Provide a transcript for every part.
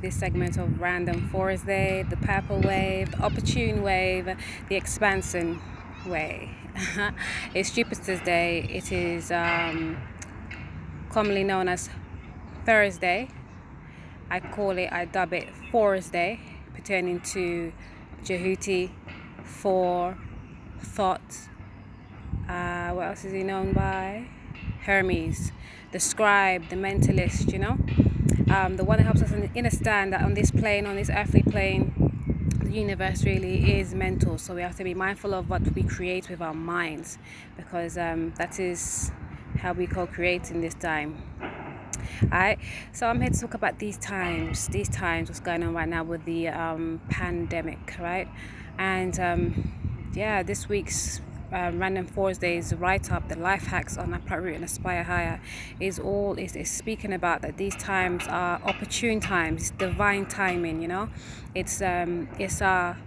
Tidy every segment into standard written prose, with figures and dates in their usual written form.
This segment of Random Thursday, the purple wave, the opportune wave, the expansion way. It's Jupiter's Day. It is commonly known as Thursday. I dub it Thursday, pertaining to Jehuti, Thor, Thought. What else is he known by? Hermes, the scribe, the mentalist, you know? The one that helps us understand that on this plane, on this earthly plane, the universe really is mental. So we have to be mindful of what we create with our minds, because that is how we co-create in this time. Alright, so I'm here to talk about these times, what's going on right now with the pandemic, right? And yeah, this week's Random Thursday's write-up, the life hacks on Apparel and Aspire Higher, is speaking about that these times are opportune times. It's divine timing, you know. It's our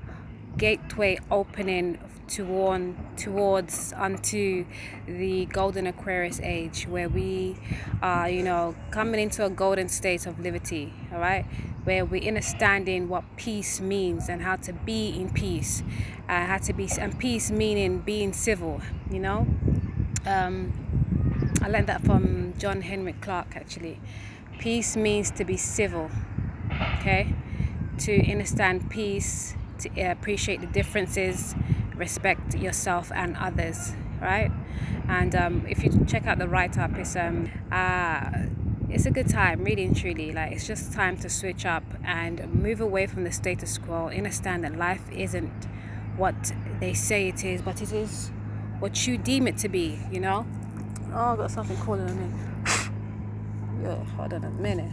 gateway opening towards unto the golden Aquarius age, where we are, you know, coming into a golden state of liberty, all right, where we're understanding what peace means and how to be in peace, and peace meaning being civil, you know. I learned that from John Henry Clark, actually. Peace means to be civil, okay, to understand peace, to appreciate the differences, respect yourself and others, right? And if you check out the write-up, it's a good time, really and truly. Like, it's just time to switch up and move away from the status quo. Understand that life isn't what they say it is, but it is what you deem it to be, you know? Oh, I've got something calling on me. Yo, hold on a minute.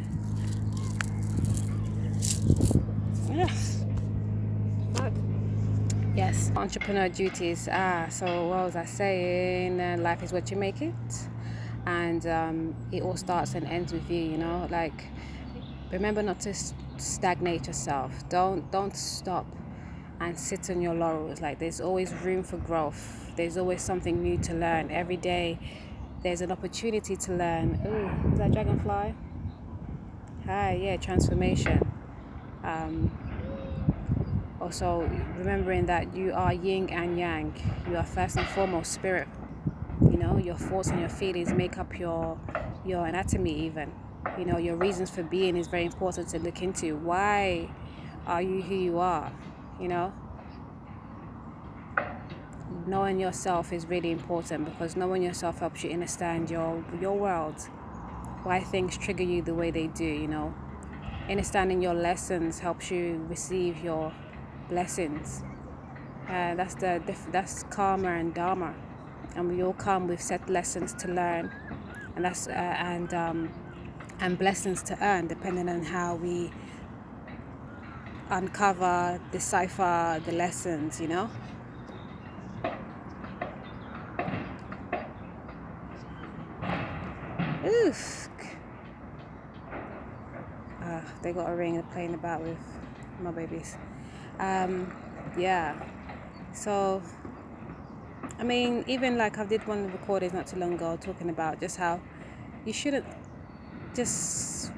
Yes. Yes, entrepreneur duties. So what was I saying? Life is what you make it, and it all starts and ends with you. You know, like, remember not to stagnate yourself. Don't stop and sit on your laurels. Like, there's always room for growth. There's always something new to learn every day. There's an opportunity to learn. Ooh, is that dragonfly? Hi, yeah, transformation. Also, remembering that you are yin and yang. You are first and foremost spirit. You know, your thoughts and your feelings make up your anatomy even. You know, your reasons for being is very important to look into. Why are you who you are? You know? Knowing yourself is really important, because knowing yourself helps you understand your world. Why things trigger you the way they do, you know? Understanding your lessons helps you receive your blessings. That's karma and dharma, and we all come with set lessons to learn, and that's and blessings to earn, depending on how we uncover, decipher the lessons, you know. Oof. They got a ring they're playing about with my babies. Yeah. So, I mean, even like I did one of the recordings not too long ago talking about just how you shouldn't just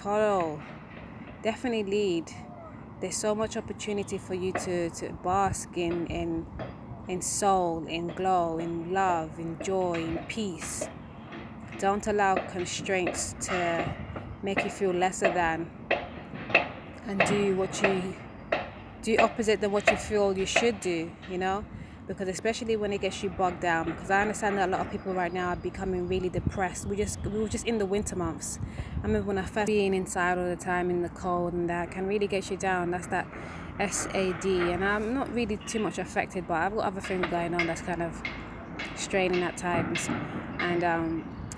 follow. Definitely lead. There's so much opportunity for you to bask in soul, in glow, in love, in joy, in peace. Don't allow constraints to make you feel lesser than, and do opposite than what you feel you should do, you know, because especially when it gets you bogged down, because I understand that a lot of people right now are becoming really depressed. We were just in the winter months. I remember when I first being inside all the time in the cold, and that can really get you down. That's that SAD, and I'm not really too much affected, but I've got other things going on that's kind of straining at times. And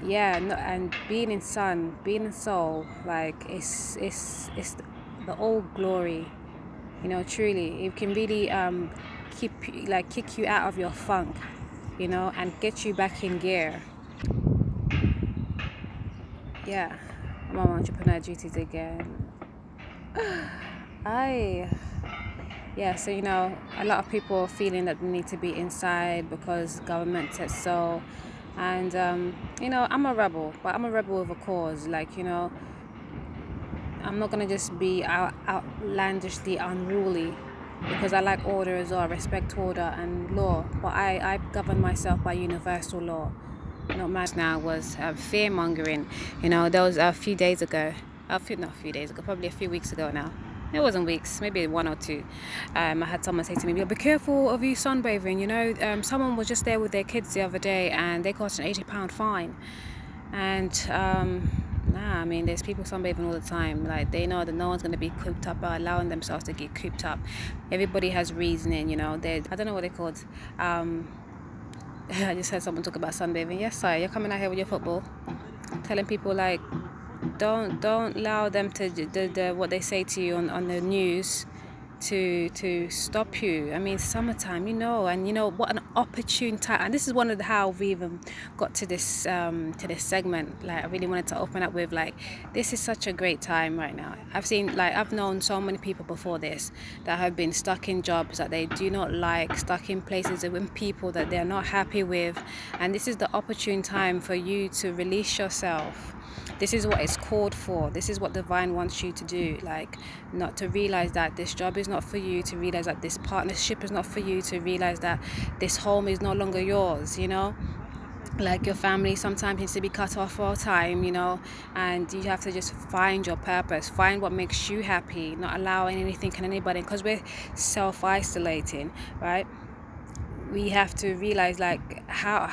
yeah, no, and being in sun, being in soul, like it's the old glory, you know. Truly, it can really kick you out of your funk, you know, and get you back in gear. Yeah, I'm on entrepreneur duties again. Yeah, so, you know, a lot of people are feeling that they need to be inside because government says so. And, you know, I'm a rebel, but I'm a rebel with a cause. Like, you know, I'm not gonna just be outlandishly unruly, because I like order as well. I respect order and law, but I govern myself by universal law. Not mad now was fear mongering. You know, that was a few days ago. Not a few days ago, probably a few weeks ago now. It wasn't weeks, maybe 1 or 2. I had someone say to me, "Be careful of you sunbathing." You know, someone was just there with their kids the other day, and they got an £80 fine. And nah, I mean, there's people sunbathing all the time. Like, they know that no one's going to be cooped up by allowing themselves to get cooped up. Everybody has reasoning, you know. I don't know what they're called. I just heard someone talk about sunbathing. Yes, sir, you're coming out here with your football, telling people, like, don't allow them to the what they say to you on the news to stop you. I mean, summertime, you know, and you know what an opportune time. And this is one of how we even got to this segment. Like, I really wanted to open up with, like, this is such a great time right now. I've known so many people before this that have been stuck in jobs that they do not like, stuck in places with people that they're not happy with, and this is the opportune time for you to release yourself. This is what it's called for. This is what divine wants you to do. Like, not to realize that this job is not for you, to realize that this partnership is not for you, to realize that this home is no longer yours, you know. Like, your family sometimes needs to be cut off for a time, you know, and you have to just find your purpose, find what makes you happy, not allowing anything and anybody, because we're self-isolating, right? We have to realize, like, how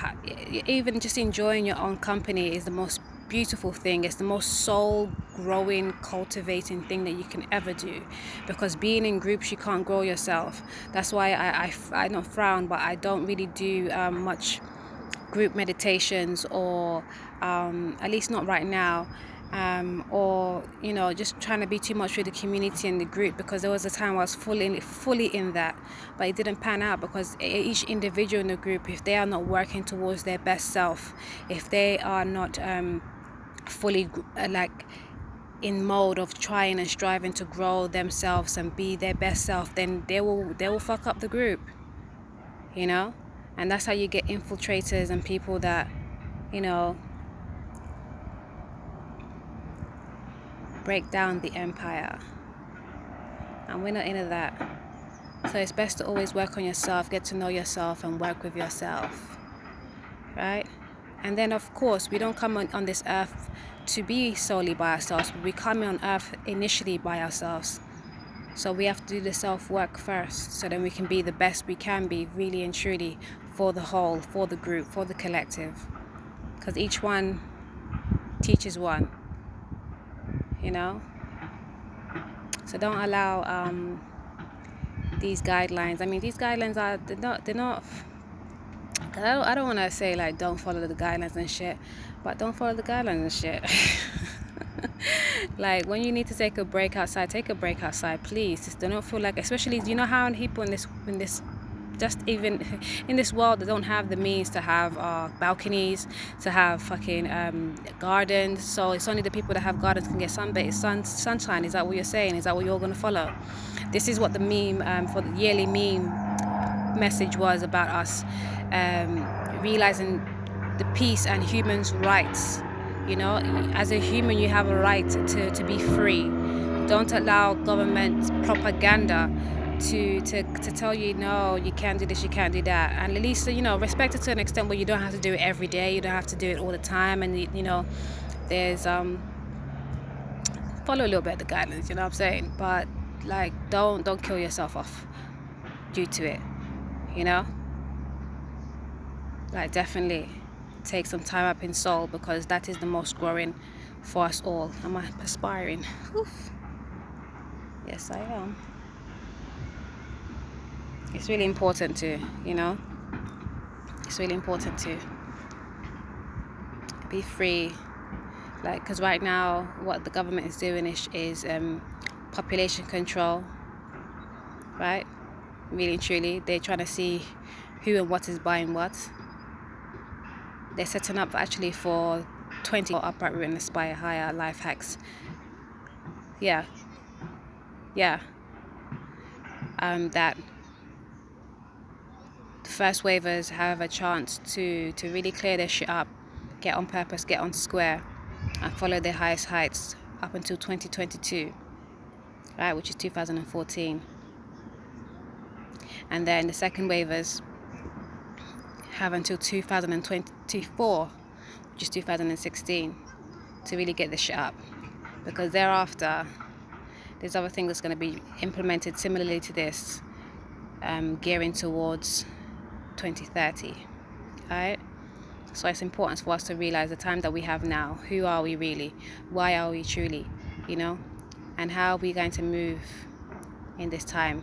even just enjoying your own company is the most beautiful thing. It's the most soul growing, cultivating thing that you can ever do, because being in groups, you can't grow yourself. That's why I not frown, but I don't really do much group meditations, or at least not right now, or, you know, just trying to be too much with the community and the group, because there was a time I was fully in that, but it didn't pan out, because each individual in the group, if they are not working towards their best self, if they are not fully like in mode of trying and striving to grow themselves and be their best self, then they will fuck up the group, you know. And that's how you get infiltrators and people that, you know, break down the empire. And we're not into that. So it's best to always work on yourself, get to know yourself, and work with yourself, right? And then, of course, we don't come on this earth to be solely by ourselves. We come on earth initially by ourselves. So we have to do the self-work first, so then we can be the best we can be, really and truly, for the whole, for the group, for the collective. Because each one teaches one, you know? So don't allow these guidelines. I mean, these guidelines they're not I don't want to say, like, don't follow the guidelines and shit, but don't follow the guidelines and shit. Like, when you need to take a break outside, take a break outside, please. Just don't feel like, especially, you know how people in this just even in this world, they don't have the means to have balconies, to have fucking gardens. So it's only the people that have gardens can get sunshine. Is that what you're saying? Is that what you're going to follow? This is what the meme for the yearly meme message was about us, realizing the peace and humans' rights. You know, as a human, you have a right to be free. Don't allow government propaganda to tell you, no, you can't do this, you can't do that. And at least, you know, respect it to an extent where you don't have to do it every day, you don't have to do it all the time. And, you know, there's follow a little bit of the guidelines, you know what I'm saying? But, like, don't kill yourself off due to it, you know? Like, definitely take some time up in soul, because that is the most growing for us all. Am I perspiring? Oof. Yes, I am. It's really important to, you know, it's really important to be free. Like, because right now what the government is doing is population control, right? Really and truly, they're trying to see who and what is buying what. They're setting up actually for 20 upright root and aspire higher life hacks. Yeah. That the first waivers have a chance to really clear their shit up, get on purpose, get on square, and follow their highest heights up until 2022, right, which is 2014. And then the second wavers have until 2024, which is 2016, to really get this shit up. Because thereafter, there's other things that's going to be implemented similarly to this, gearing towards 2030. Alright? So it's important for us to realize the time that we have now. Who are we really? Why are we truly? You know? And how are we going to move in this time?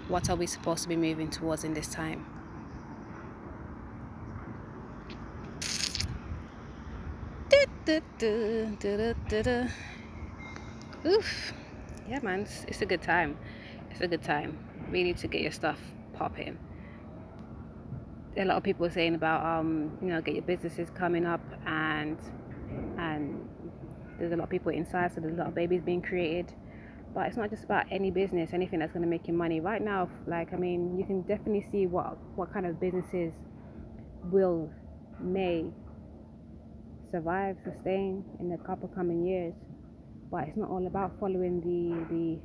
What are we supposed to be moving towards in this time? Oof. Yeah, man, it's a good time. It's a good time. Really to get your stuff popping. A lot of people are saying about get your businesses coming up, and there's a lot of people inside, so there's a lot of babies being created. But it's not just about any business, anything that's going to make you money right now. Like, I mean, you can definitely see what kind of businesses may survive, sustain in the couple coming years. But it's not all about following the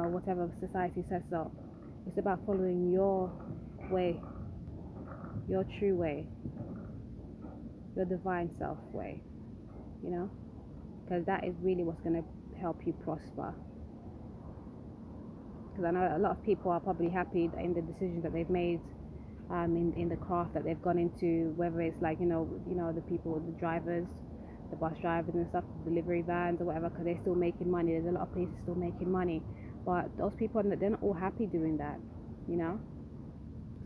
whatever society says so. It's about following your way, your true way, your divine self way, because that is really what's going to help you prosper. Because I know a lot of people are probably happy in the decisions that they've made, in the craft that they've gone into, whether it's like the people, the drivers, the bus drivers and stuff, the delivery vans or whatever, because they're still making money. There's a lot of places still making money, but those people, they're not all happy doing that,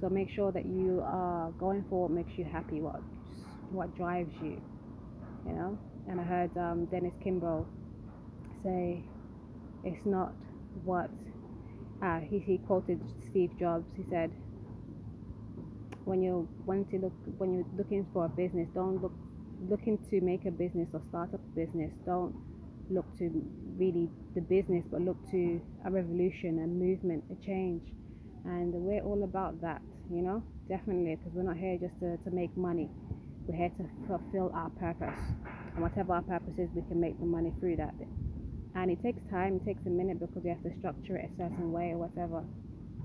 so make sure that you are going for what makes you happy, what drives you, and I heard Dennis Kimbrough say, it's not what he quoted Steve Jobs. He said, when you're looking for a business, don't looking to make a business or start up a business, don't look to really the business, but look to a revolution, a movement, a change. And we're all about that, definitely, because we're not here just to make money. We're here to fulfill our purpose, and whatever our purpose is, we can make the money through that. And it takes time, it takes a minute, because you have to structure it a certain way or whatever.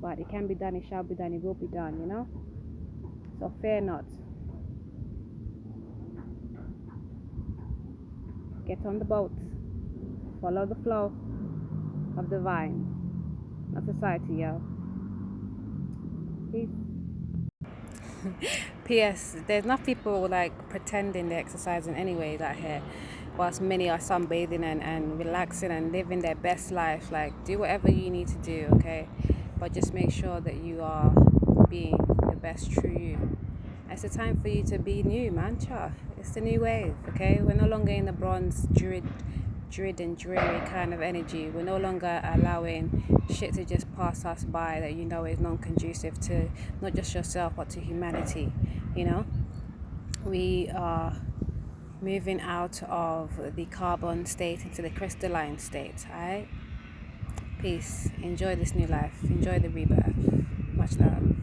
But it can be done, it shall be done, it will be done, So fear not. Get on the boat. Follow the flow of the vine, not society, yo. Peace. P.S. There's enough people like pretending they're exercising anyways out here, whilst many are sunbathing and relaxing and living their best life. Like, do whatever you need to do, okay? But just make sure that you are being the best true you. It's the time for you to be new, man. It's the new wave, okay? We're no longer in the bronze druid and dreary kind of energy. We're no longer allowing shit to just pass us by that is non-conducive to not just yourself but to humanity. We are moving out of the carbon state into the crystalline state. Alright? Peace. Enjoy this new life. Enjoy the rebirth. Much love.